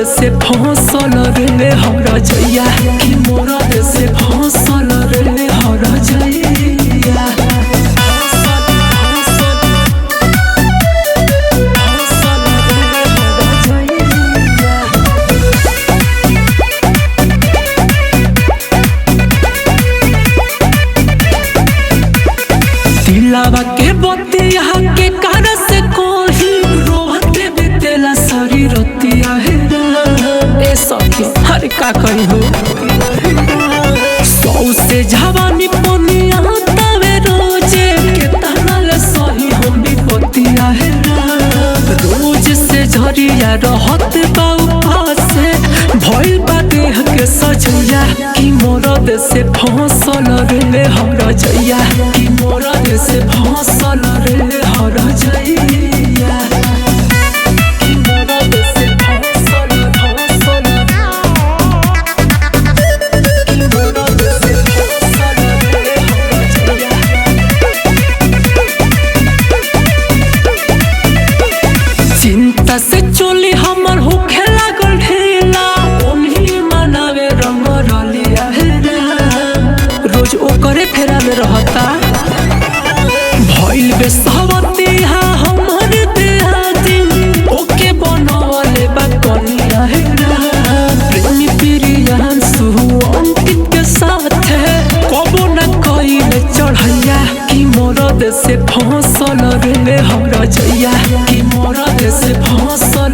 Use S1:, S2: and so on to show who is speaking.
S1: से फसल रे हर जइया कि मोरद से फसल रे हर जइया। दिलावा के बतिया के कार से कोही रोहते बितेला सारी रतिया है ए सखी हर का करी हो सौ से जवानी पनिया तवे रोजे के तनल सही हम भी बतिया है रोज से झरिया रहत बाऊ पासे भइल बा देह के सजैया कि मोरद से फसल रे हर जइया कि मोरद से फसल रे हर जइया। कि मोरद से फसल कि मोरद से फसल रे हर जइया। चिंता से चोली हमर होखे लागल ढेला ओन्ही मनावे रंग रलिया है रोज ओकरे फेरा में रहता भइल बेसहवती हा हमर देहाती ओके बनवले बा कनिया है प्रेमी प्रियान सुहु अंकित के साथ कबो न कइले चढ़ैया कि मोरद से फसल रे हर जइया कि मोरद से फसल